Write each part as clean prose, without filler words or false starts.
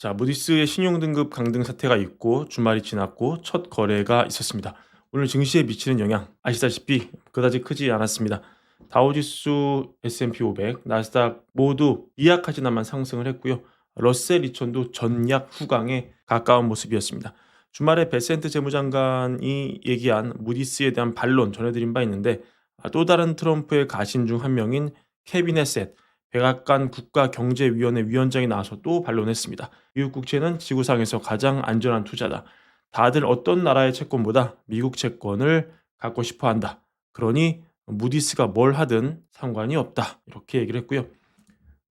자, 무디스의 신용등급 강등 사태가 있고 주말이 지났고 첫 거래가 있었습니다. 오늘 증시에 미치는 영향 아시다시피 그다지 크지 않았습니다. 다우지수, S&P 500, 나스닥 모두 미약하지나마 상승을 했고요. 러셀 2000도 전약 후강에 가까운 모습이었습니다. 주말에 베센트 재무장관이 얘기한 무디스에 대한 반론 전해드린 바 있는데 또 다른 트럼프의 가신 중 한 명인 케빈 헤셋 백악관 국가경제위원회 위원장이 나와서 또 반론했습니다. 미국 국채는 지구상에서 가장 안전한 투자다. 다들 어떤 나라의 채권보다 미국 채권을 갖고 싶어 한다. 그러니 무디스가 뭘 하든 상관이 없다. 이렇게 얘기를 했고요.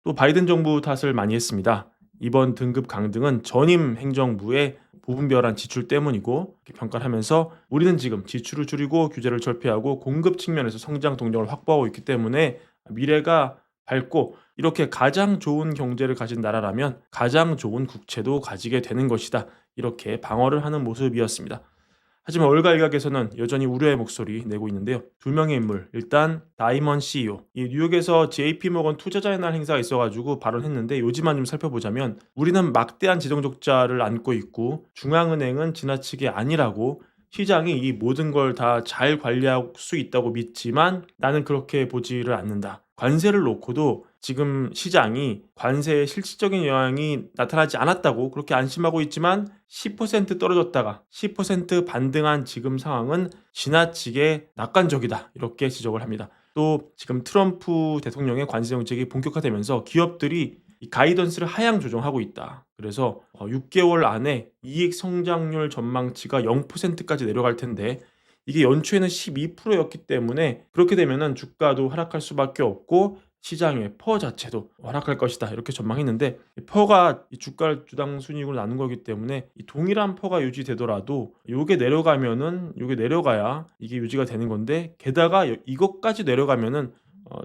또 바이든 정부 탓을 많이 했습니다. 이번 등급 강등은 전임 행정부의 무분별한 지출 때문이고 이렇게 평가를 하면서 우리는 지금 지출을 줄이고 규제를 철폐하고 공급 측면에서 성장 동력을 확보하고 있기 때문에 미래가 밝고 이렇게 가장 좋은 경제를 가진 나라라면 가장 좋은 국채도 가지게 되는 것이다. 이렇게 방어를 하는 모습이었습니다. 하지만 월가 일각에서는 여전히 우려의 목소리 내고 있는데요. 두 명의 인물, 일단 다이먼 CEO, 이 뉴욕에서 JP모건 투자자의 날 행사가 있어가지고 발언했는데 요지만 좀 살펴보자면 우리는 막대한 재정 적자를 안고 있고 중앙은행은 지나치게 아니라고 시장이 이 모든 걸 다 잘 관리할 수 있다고 믿지만 나는 그렇게 보지를 않는다. 관세를 놓고도 지금 시장이 관세의 실질적인 영향이 나타나지 않았다고 그렇게 안심하고 있지만 10% 떨어졌다가 10% 반등한 지금 상황은 지나치게 낙관적이다. 이렇게 지적을 합니다. 또 지금 트럼프 대통령의 관세 정책이 본격화되면서 기업들이 이 가이던스를 하향 조정하고 있다. 그래서 6개월 안에 이익 성장률 전망치가 0%까지 내려갈 텐데 이게 연초에는 12%였기 때문에 그렇게 되면은 주가도 하락할 수밖에 없고 시장의 퍼 자체도 하락할 것이다. 이렇게 전망했는데 이 퍼가 이 주가를 주당 순이익으로 나눈 거기 때문에 이 동일한 퍼가 유지되더라도 요게 내려가면은 요게 내려가야 이게 유지가 되는 건데 게다가 이것까지 내려가면은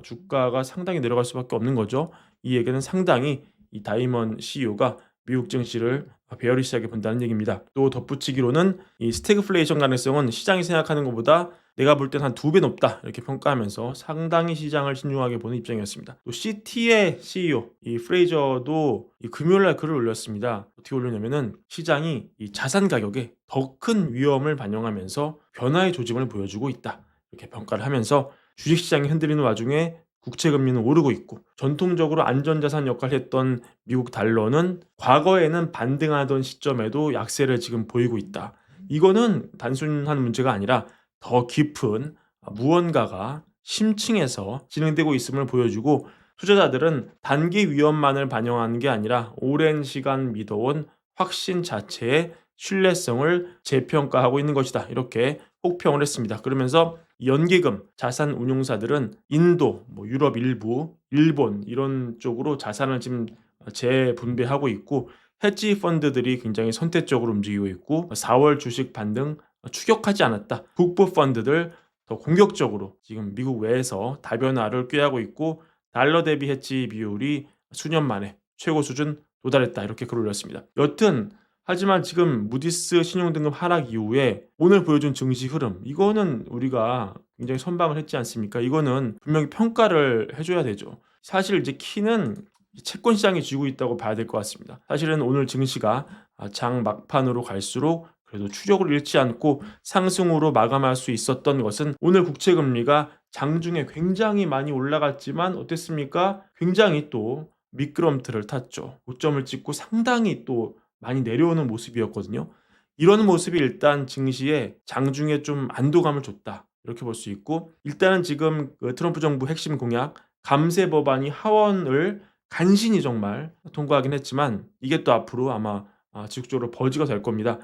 주가가 상당히 내려갈 수밖에 없는 거죠. 이 얘기는 상당히 이 다이먼 CEO가 미국 증시를 베어리시하게 본다는 얘기입니다. 또 덧붙이기로는 이 스태그플레이션 가능성은 시장이 생각하는 것보다 내가 볼 땐 한 2배 높다 이렇게 평가하면서 상당히 시장을 신중하게 보는 입장이었습니다. 또 CT의 CEO 이 프레이저도 이 금요일날 글을 올렸습니다. 어떻게 올렸냐면은 시장이 이 자산 가격에 더 큰 위험을 반영하면서 변화의 조짐을 보여주고 있다 이렇게 평가를 하면서 주식시장이 흔들리는 와중에 국채 금리는 오르고 있고 전통적으로 안전자산 역할을 했던 미국 달러는 과거에는 반등하던 시점에도 약세를 지금 보이고 있다. 이거는 단순한 문제가 아니라 더 깊은 무언가가 심층에서 진행되고 있음을 보여주고 투자자들은 단기 위험만을 반영하는 게 아니라 오랜 시간 믿어온 확신 자체의 신뢰성을 재평가하고 있는 것이다. 이렇게 혹평을 했습니다. 그러면서 연기금 자산 운용사들은 인도, 유럽 일부, 일본 이런 쪽으로 자산을 지금 재분배하고 있고 헤지 펀드들이 굉장히 선택적으로 움직이고 있고 4월 주식 반등 추격하지 않았다. 국부 펀드들 더 공격적으로 지금 미국 외에서 다변화를 꾀하고 있고 달러 대비 헤지 비율이 수년 만에 최고 수준 도달했다. 이렇게 글을 올렸습니다. 여튼 하지만 지금 무디스 신용등급 하락 이후에 오늘 보여준 증시 흐름 이거는 우리가 굉장히 선방을 했지 않습니까? 이거는 분명히 평가를 해줘야 되죠. 사실 이제 키는 채권 시장이 쥐고 있다고 봐야 될 것 같습니다. 사실은 오늘 증시가 장 막판으로 갈수록 그래도 추격을 잃지 않고 상승으로 마감할 수 있었던 것은 오늘 국채 금리가 장중에 굉장히 많이 올라갔지만 어땠습니까? 굉장히 또 미끄럼틀을 탔죠. 고점을 찍고 상당히 또 많이 내려오는 모습이었거든요. 이런 모습이 일단 증시에 장중에 좀 안도감을 줬다. 이렇게 볼 수 있고 일단은 지금 그 트럼프 정부 핵심 공약 감세 법안이 하원을 간신히 정말 통과하긴 했지만 이게 또 앞으로 아마 지속적으로 버즈가 될 겁니다.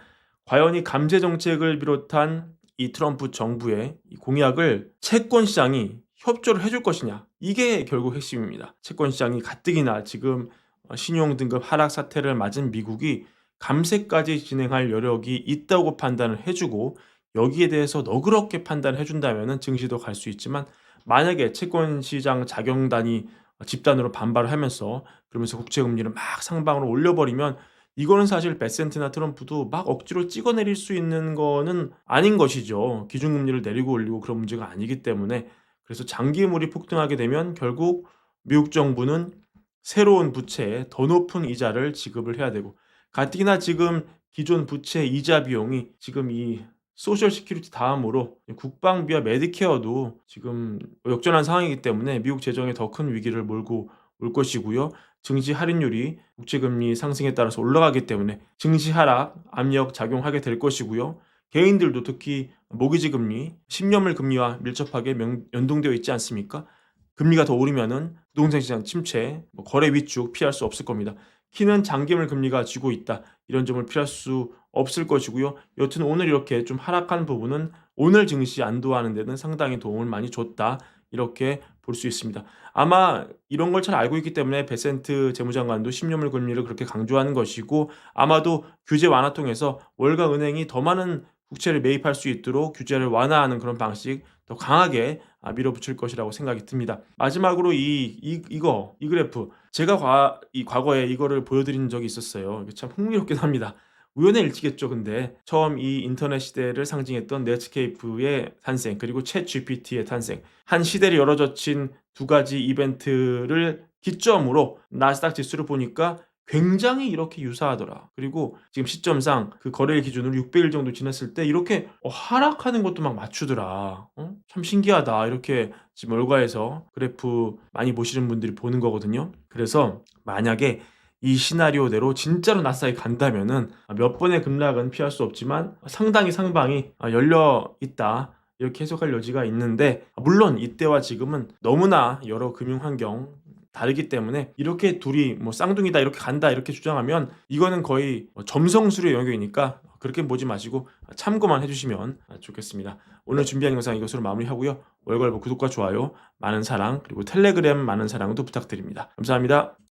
과연 이 감세 정책을 비롯한 이 트럼프 정부의 이 공약을 채권 시장이 협조를 해줄 것이냐 이게 결국 핵심입니다. 채권 시장이 가뜩이나 지금 신용 등급 하락 사태를 맞은 미국이 감세까지 진행할 여력이 있다고 판단을 해주고 여기에 대해서 너그럽게 판단을 해준다면 증시도 갈 수 있지만 만약에 채권 시장 자경단이 집단으로 반발을 하면서 그러면서 국채 금리를 막 상방으로 올려버리면 이거는 사실 베센트나 트럼프도 막 억지로 찍어내릴 수 있는 거는 아닌 것이죠. 기준금리를 내리고 올리고 그런 문제가 아니기 때문에 그래서 장기물이 폭등하게 되면 결국 미국 정부는 새로운 부채에 더 높은 이자를 지급을 해야 되고 가뜩이나 지금 기존 부채 이자 비용이 지금 이 소셜 시큐리티 다음으로 국방비와 메디케어도 지금 역전한 상황이기 때문에 미국 재정에 더 큰 위기를 몰고 올 것이고요. 증시 할인율이 국채금리 상승에 따라서 올라가기 때문에 증시 하락 압력 작용하게 될 것이고요. 개인들도 특히 모기지 금리, 10년물 금리와 밀접하게 연동되어 있지 않습니까? 금리가 더 오르면은 부동산 시장 침체, 거래 위축 피할 수 없을 겁니다. 키는 장기물 금리가 쥐고 있다. 이런 점을 피할 수 없을 것이고요. 여튼 오늘 이렇게 좀 하락한 부분은 오늘 증시 안도하는 데는 상당히 도움을 많이 줬다. 이렇게 볼 수 있습니다. 아마 이런 걸 잘 알고 있기 때문에 베센트 재무장관도 10년물 금리를 그렇게 강조하는 것이고, 아마도 규제 완화 통해서 월가 은행이 더 많은 국채를 매입할 수 있도록 규제를 완화하는 그런 방식 더 강하게 밀어붙일 것이라고 생각이 듭니다. 마지막으로 이 그래프, 제가 과거에 이거를 보여드린 적이 있었어요. 이게 참 흥미롭긴 합니다. 우연의 일치겠죠. 근데 처음 이 인터넷 시대를 상징했던 넷스케이프의 탄생, 그리고 챗 GPT의 탄생, 한 시대를 열어젖힌 두 가지 이벤트를 기점으로 나스닥 지수를 보니까 굉장히 이렇게 유사하더라. 그리고 지금 시점상 그 거래일 기준으로 600일 정도 지났을 때 이렇게 하락하는 것도 막 맞추더라. 참 신기하다. 이렇게 지금 월가에서 그래프 많이 보시는 분들이 보는 거거든요. 그래서 만약에 이 시나리오대로 진짜로 나스닥이 간다면은 몇 번의 급락은 피할 수 없지만 상당히 상방이 열려 있다. 이렇게 해석할 여지가 있는데, 물론 이때와 지금은 너무나 여러 금융 환경 다르기 때문에 이렇게 둘이 뭐 쌍둥이다 이렇게 간다 이렇게 주장하면 이거는 거의 점성술의 영역이니까 그렇게 보지 마시고 참고만 해주시면 좋겠습니다. 오늘 준비한 영상 이것으로 마무리하고요. 월걸부 구독과 좋아요 많은 사랑, 그리고 텔레그램 많은 사랑도 부탁드립니다. 감사합니다.